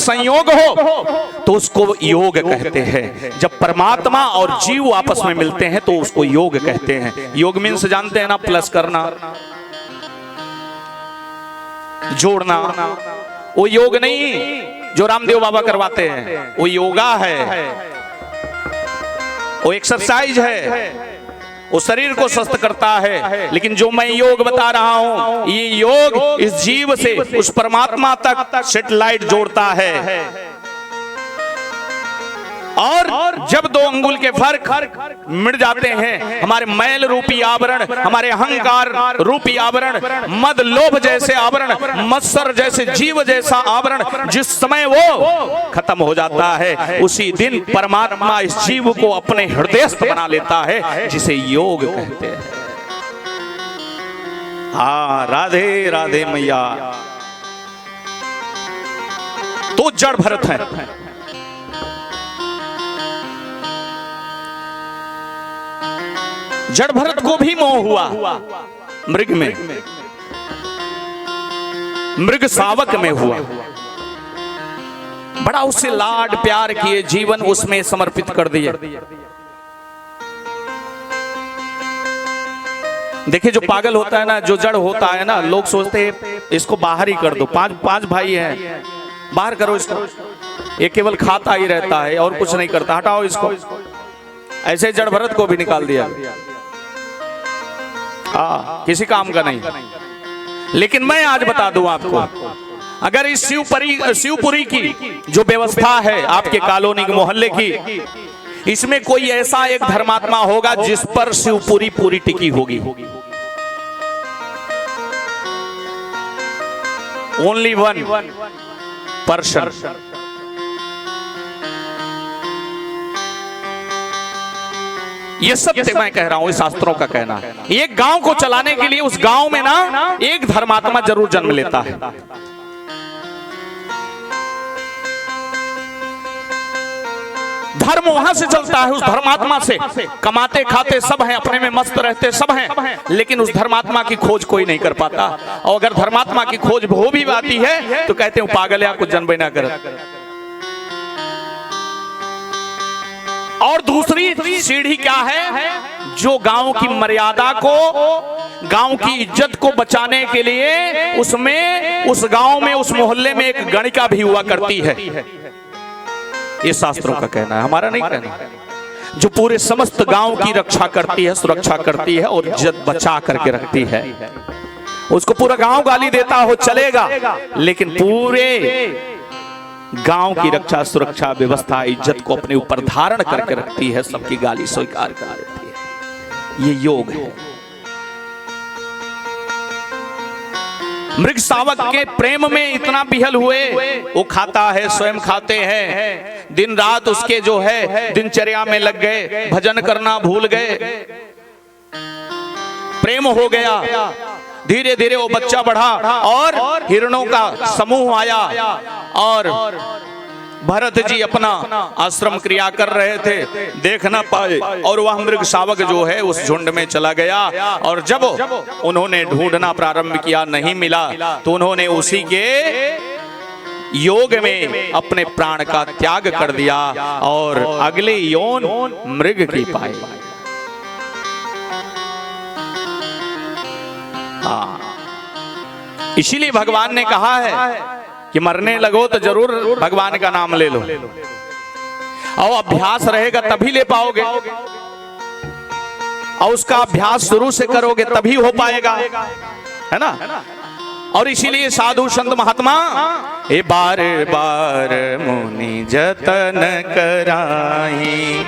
संयोग हो तो उसको योग कहते हैं। जब परमात्मा और जीव आपस में मिलते हैं तो उसको योग कहते हैं। योग मीन्स जानते हैं ना, प्लस करना, जोड़ना। वो योग नहीं जो रामदेव बाबा करवाते हैं, वो योगा है, वो एक्सरसाइज है, वो शरीर को स्वस्थ करता है। लेकिन जो मैं योग बता रहा हूं, ये योग इस जीव से उस परमात्मा तक सैटेलाइट जोड़ता है। और जब दो अंगुल के फर्क मिट जाते हैं, हमारे मैल रूपी आवरण, हमारे अहंकार रूपी आवरण, मद लोभ जैसे आवरण, मत्सर जैसे जीव जैसा आवरण जिस समय वो खत्म हो जाता है, उसी दिन परमात्मा इस जीव को अपने हृदयस्थ बना लेता है, जिसे योग कहते हैं। हाँ, राधे राधे मैया। तो जड़ भरत है। जड़ भरत को भी मोह हुआ मृग में, मृग शावक में हुआ। बड़ा उससे लाड प्यार किए, जीवन उसमें समर्पित कर दिए। देखिए, जो पागल होता है ना, जो जड़ होता है ना, लोग सोचते हैं इसको बाहर ही कर दो। पांच भाई हैं, बाहर करो इसको, ये केवल खाता ही रहता है और कुछ नहीं करता, हटाओ इसको। ऐसे जड़ भरत को भी निकाल दिया। किसी काम का नहीं। लेकिन मैं आज बता दूं आपको, अगर इस शिवपुरी की जो व्यवस्था है आपके कॉलोनी के मोहल्ले की, इसमें कोई ऐसा एक धर्मात्मा होगा जिस पर शिवपुरी पूरी टिकी होगी। Only one person. ये सत्य मैं कह रहा हूं, इस शास्त्रों का कहना है। एक गांव को चलाने के लिए उस गांव में ना एक धर्मात्मा जरूर जन्म लेता है। धर्म वहां से चलता है, उस धर्मात्मा से। कमाते खाते सब हैं, अपने में मस्त रहते सब हैं, लेकिन उस धर्मात्मा की खोज कोई नहीं कर पाता। और अगर धर्मात्मा की खोज हो भी पाती है तो कहते हैं पागल है, आपको जन्म ना कर। और दूसरी सीढ़ी क्या है, जो गांव की मर्यादा को, गांव की इज्जत को बचाने के लिए उसमें, उस गांव में, उस मोहल्ले में एक गणिका भी हुआ करती है। ये शास्त्रों का कहना है, हमारा नहीं कहना। जो पूरे समस्त गांव की रक्षा करती है, सुरक्षा करती है और इज्जत बचा करके रखती है। उसको पूरा गांव गाली देता हो चलेगा, लेकिन पूरे गांव की रक्षा, सुरक्षा, व्यवस्था, इज्जत को अपने ऊपर धारण करके रखती है, सबकी गाली स्वीकार कर लेती है। ये योग है। मृग शावक के प्रेम में इतना बिहल हुए, वो खाता है, स्वयं खाते हैं, दिन रात उसके जो है दिनचर्या में लग गए, भजन करना भूल गए, प्रेम हो गया। धीरे धीरे वो बच्चा बढ़ा और हिरणों का समूह आया और भरत जी अपना आश्रम क्रिया कर रहे थे, देख ना पाए, और वह मृग शावक जो है उस झुंड में चला गया। और जब उन्होंने ढूंढना प्रारंभ किया, नहीं मिला, तो उन्होंने उसी के योग में अपने प्राण का त्याग कर दिया और अगले यौन मृग की पाए। इसीलिए भगवान ने कहा है कि मरने लगो तो जरूर भगवान का नाम ले लो, और अभ्यास रहेगा तभी ले पाओगे, और उसका अभ्यास शुरू से करोगे तभी हो पाएगा, है ना। और इसीलिए साधु संत महात्मा ए बार बार मुनि जतन कराई।